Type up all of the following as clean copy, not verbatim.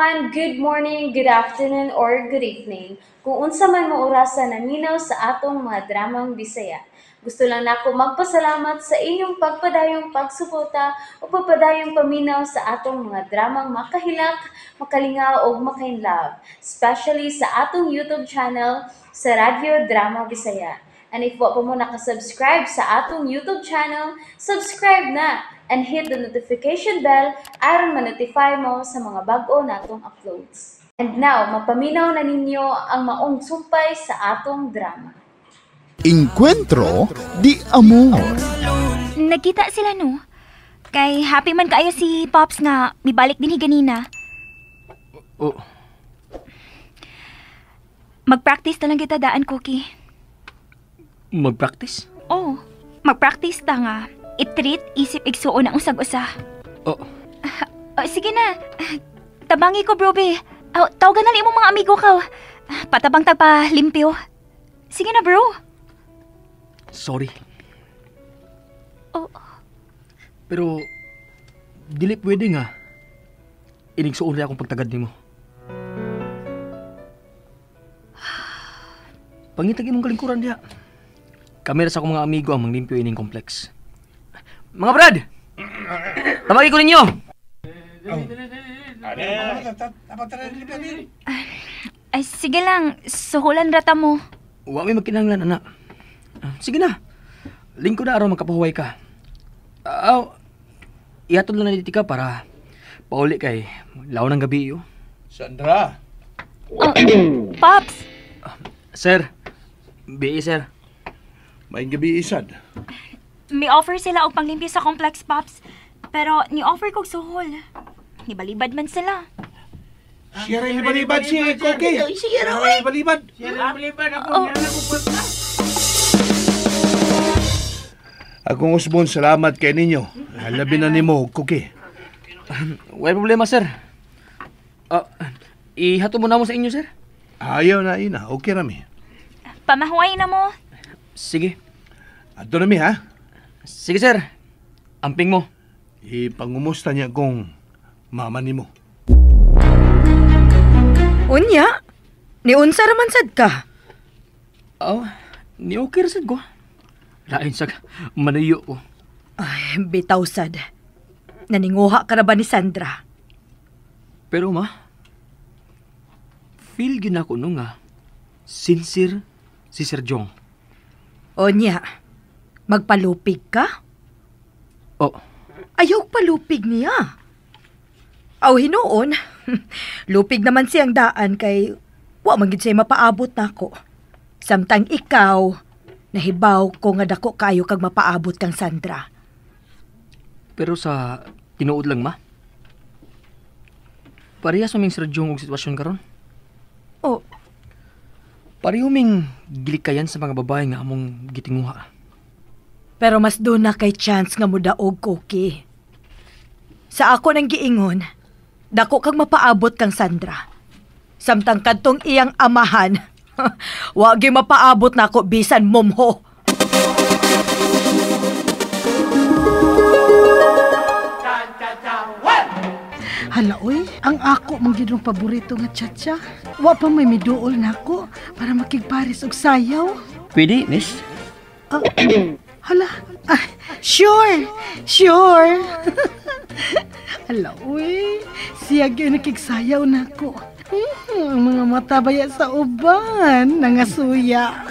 everyone, good morning, good afternoon, or good evening. Kung unsa man mo orasan naminaw sa atong mga dramang Bisaya. Gusto lang nako magpasalamat sa inyong pagpadayong pagsuporta o pagpadayong paminaw sa atong mga dramang makahilak, makalingaw o makainlove, especially sa atong YouTube channel sa Radyo Drama Bisaya. And if wa pa mo nakasubscribe sa atong YouTube channel, subscribe na and hit the notification bell aron ma-notify mo sa mga bag-o natong uploads. And now, mapaminaw na ninyo ang maong sumpay sa atong drama. Encuentro di Amor. Nagkita sila no? Kay happy man kaayo si Pops nga mibalik din ganina. Oh. Mag-practice na lang kita daan, Cookie. Mag-practice? Oh, mag-practice ta nga. I-treat isip igsuon ang usag-usa. Oh. Sige na. Tabangi ko, brobe. Tawagan na mo mga amigo ka. Patabang tagpa limpyo. Sige na, bro. Sorry. Oh. Pero, dili pwede nga. Inigsuon rin akong pagtagad nimo. Pangitag imong kalingkuran diha. Kami sa akong mga amigo ang manglimpyo ining complex. Mga brad! Tabagi ko ninyo! Ay, sige lang. Suhulan rata mo. Huwag may magkinahanglan, anak. Sige na. Lingko na araw magkapahuway ka. Ihatod lang na dito ka para pauli kay law ng gabi iyo. Sandra! Pops! Sir. B.A. sir. May gabi isad. May offer sila og panglimpyo sa complex, Pops. Pero ni-offer kog suhol. Nibalibad man sila. Siya rin balibad si Koke. Siya rin balibad. Akong usbon, salamat kay ninyo. Labi na nimo, Koke. Wala problema, sir. Ihato mo na mo sa inyo, sir. Ayaw na ina. Okay rami. Pamahuay na mo. Sige. Ato nami ha. Sige, sir. Amping mo. Ipangumusta niya kong mama nimo. Unya? Ni unsa raman sad ka? Ni okay rasad ko. Lain sa manayo ko. Ay, bitaw sad. Naninguha ka na ba ni Sandra? Pero ma, feel yun ako nung sincere si Sir Jong. Unya, magpalupig ka? Oh. Ayaw palupig niya. Aw hinuon, lupig naman siyang daan kay wa man gid siya mapaabot nako. Samtang ikaw, nahibaw ko nga dako kayo kag mapaabot kang Sandra. Pero sa tinuod lang ma. Parehas maming Sir Jong og sitwasyon karon. Oh, Pareho ming gilikayan sa mga babae nga among gitinguha. pero mas doon na kay chance nga mudaog, Cookie. Sa ako nang giingon, dako kag mapaabot kang Sandra. Samtang kadtong iyang amahan, wa gyud mapaabot nako bisan momho. Hala, oy, ang ako manggidong paborito nga tsa-tsa. Wa pa may miduol nako para makigparis og sayaw. Pwede, miss? Hala, sure. Hala, oy, siya gyud nakigsayaw nako. Ang mga mata baya sa uban, nangasuya.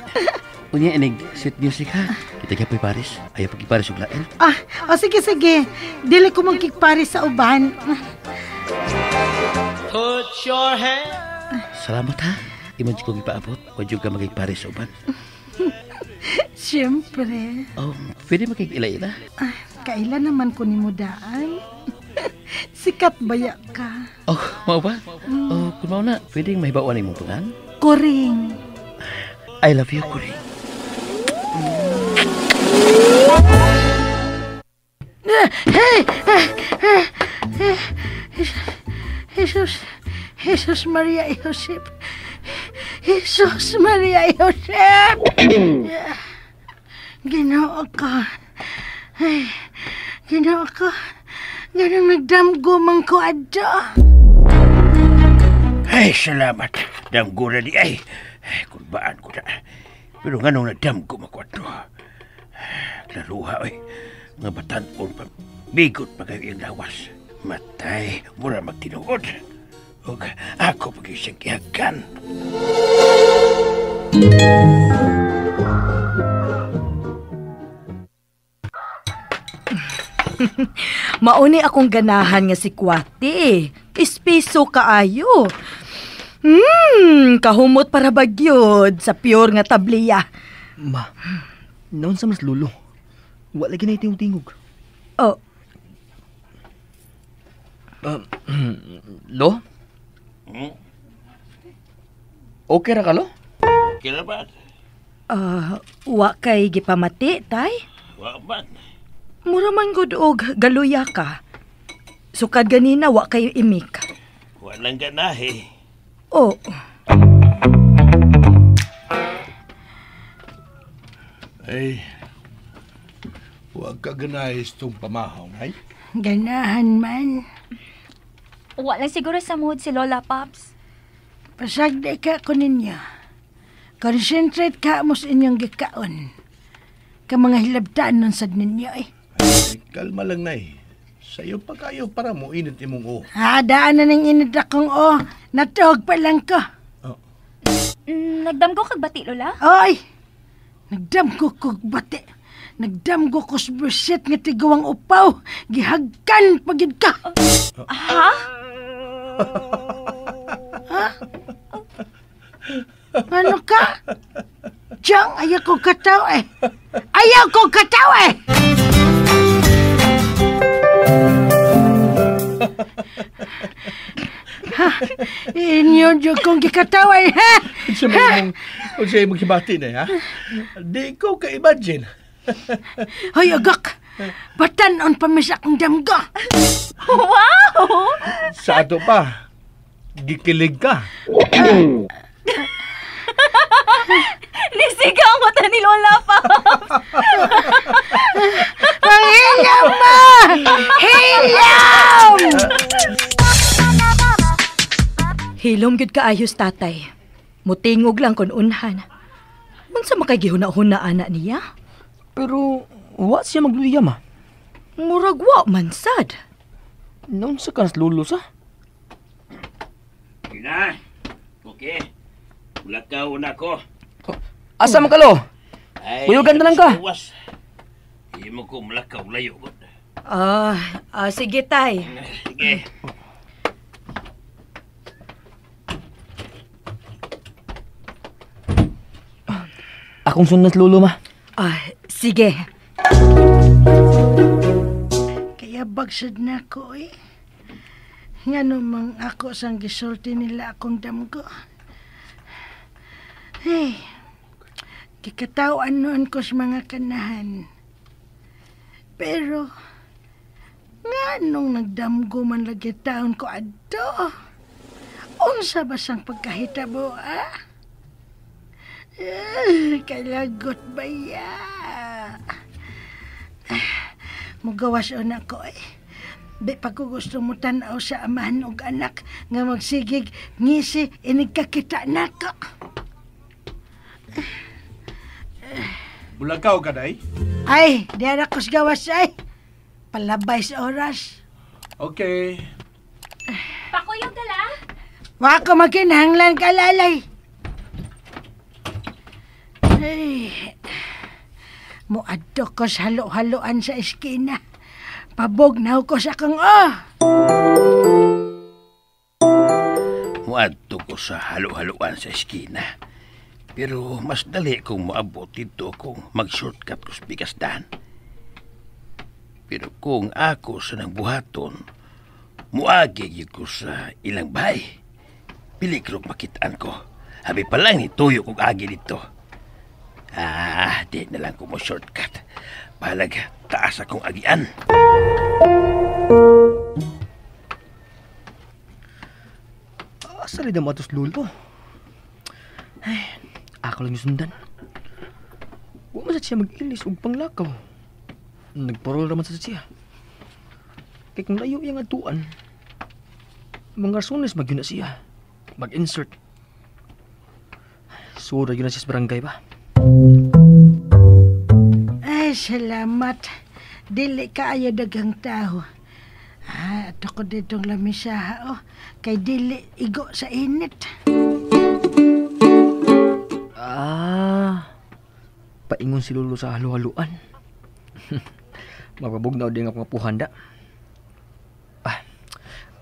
Unya inig sweet music ha. Kita kaya Paris. Ayaw pag-iparis og lain. Sige. Dili ko magkigparis sa uban. Salamat ha. Imo jud ko gipaabot. Wa jud ka magigparis sa uban. Siyempre. Oh, pwede makig-ila-ila. Kailan naman ko ni mudaan? Sikat baya ka. Oh, mau ba? Oh, kung mau na, pwedeng mahibawan imong punan. Koring. I love you, Kuring. Jesus Maria Josep. Jesus Maria Josep. Ginoo ka. Ay, ginoo ka. Ganang nagdamgo man ko adto. Ay, salamat. Damgo na di ay. Kurbaan ko na. Pero nga nung nadamgo makwato. Klaruha ay. Nga batanon pa. Bigot pa kayo yung lawas. Matay, mura magtinuod. O ako pag-isang ihagan. Mauni akong ganahan nga si Kwati. Ispiso kaayo. Kahumot para bagyod sa pure nga tabliya. Ma, naon sa mas lulo. Wala lagi na itingog-tingog. Oh, Lo? Okay ra ka, Lo? Kira ba? wa kay gipamati, tay? Wa ba? Mura man gud og galuya ka. Sukad ganina wa kayo imik. Walang ganahe. Oh, Ay, huwag ka ganayos tong pamahong, ay. Ganahan man. Wala siguro sa mood si Lola Pops. Pasagday ka ko ninyo. Concentrate ka mo sa inyong gikaon. Ka mga hilabtaan nun sad ninyo eh. Ay, kalma lang, nay. Sa'yo pa kayo para mo init imong o. Daan na ng inid akong natuog pa lang ko. Nagdamgo kag bati, Lola? Oy! Nagdamgo ko bati. Nagdamgo ko sa busit nga tigawang upaw. Gihagkan pagid ka. Ha? Ano ka? Diyang, ayaw ko kataw eh. Ayaw ko kataw eh! Inyo dyan kong gikataw eh, ha? Kung sa'yo maghibati na, ha? Di ko ka-imagine. Hoy, agak! Batanon pa mis akong damgo. Wow! Sa ato pa, gikilig ka. Nisigaw mo ta ni Lola Pops! Hilam mo! Hilam! hilom gud kaayos tatay. Mutingog lang kon unhan. Unsa makagihuna-huna ana niya? Pero, wa siya magluya, ma. Murag wa man sad. Naon sa kanas lulo sa? Ina, okay. Mulakaw na ko. Asa man ka, Lo? Kuyugan na lang ka. Hindi mo ko mulakaw layo. Sige tay. Sige. Akong sunod lulo, ma. Sige. Kaya bagsad na ko eh. Nga namang ako sang gisulti nila akong damgo. Hey, kikatawan noon ko sa mga kanahan. Pero, nga nung nagdamgo man lagi taon ko adto. Unsa ba sang pagkahitabo, ah? Kailagot ba ya? Mugawas o na ko eh. Di pa ko gusto mo tanaw sa amahan og anak nga magsigig ngisi inig kakita na ko. Bulagaw ka, day? Ay, di na ko sa gawas ay. Palabay sa oras. Okay. Pakuyog ka lang? Wa ko makinahanglan kalalay. Ay, muadto ko sa halo-haloan sa eskina. Pabognaw ko sa kang Muadto ko sa halo-haloan sa eskina. Pero mas dali kung maabot dito kung mag-shortcut ko sa bigasdan. Pero kung ako sa nang buhaton, muagi ko sa ilang bahay. Pilikro makitaan ko. Habi pa lang ni tuyo kong agi dito. Di na lang ko mo shortcut. Palag, taas akong agian. Asa rin mo atos lulo? Ay, ako lang yung sundan. Huwag masat siya mag-ilis o panglakaw. Nagparol naman sa siya. Kaya kung layo yung atuan, mga rasunes magyuna siya. mag-insert. Sura yun na siya sa barangay ba? Ay, salamat. Dili ka ayo dagang tao. Ato ko ditong lamisaha, oh. Kay dili igo sa init. Paingon si Lolo sa halo-haluan. Magpabugnaw din ako nga puhanda.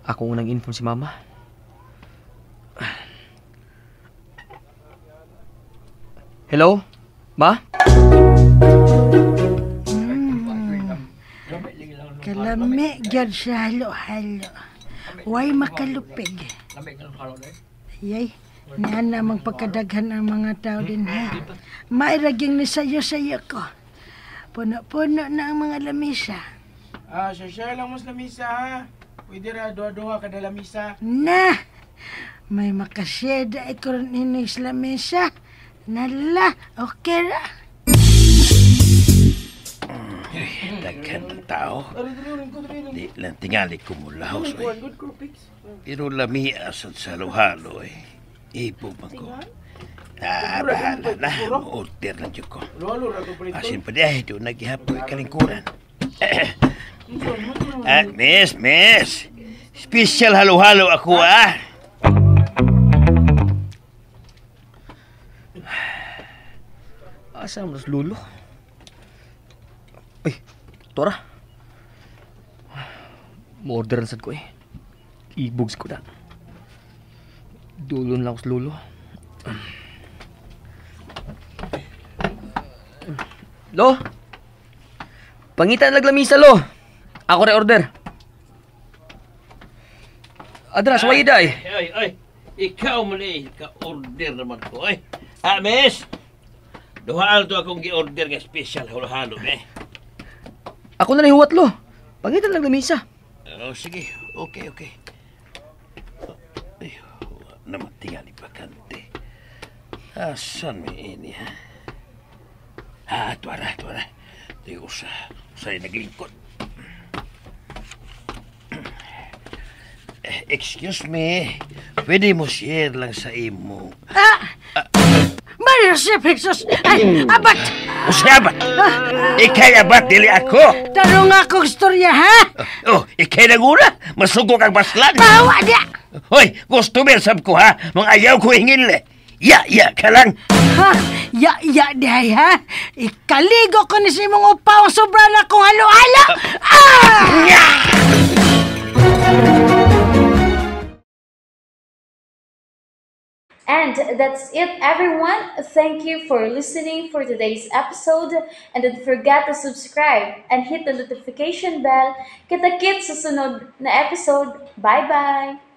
Ako unang inform si Mama. Hello? Ma? Kalami, gyud sa halo-halo. Way makalupig. Ayay, niyan na magpagkadaghan ang mga tao din ha. Mairaging ni sayo-sayo ko. Puno-puno na ang mga lamisa. Share lang mas lamisa ha. Pwede ra duha-duha kada lamisa. Na! May makasyeda ko rin inig sa lamisa. Nala, okay ra. Daghan ng tao. Di lang tingali ko mula house. Pero lamia sa halo-halo eh. Ipo man ko. Bahala na. Order lang dyan ko. Asin pa di doon nagihapon kalingkuran. Miss. Special halo-halo ako Asa mo sa Lolo? Ay, Tora. Mo-orderan sad ko eh. I-bugs ko na. Dulon lang ako sa Lolo. Lo? Pangitan naglamisa, Lo. Ako rin order. Adra, sa wayda eh. Ay. Ikaw mali. Ka-order naman ko eh. Miss. Duhaan to akong gi-order nga special halo-halo eh. Ako na nahiwat, Lo. Pangitan naglamisa. Sige. Okay. Ay, naman tingali bakante. Asan may ini ha? Tuara. Di usay naglingkod. Excuse me. Pwede mo share lang sa imo. Mario Pesos! Ay, abat! Usabat! Ikay abat, dili ako! Tarong akong storya, ha? Ikay naguna? Masugo kang baslan! Bawa niya! Hoy, customer sab ko ha? Mga ayaw ko hingin le. Ya ka lang. Ha? Ya dihay, ha? Ikaligo ko ni si mong upaw sobra na kong halo-halo! And that's it, everyone. Thank you for listening for today's episode. And don't forget to subscribe and hit the notification bell. Kita-kits sa sunod na episode. Bye-bye!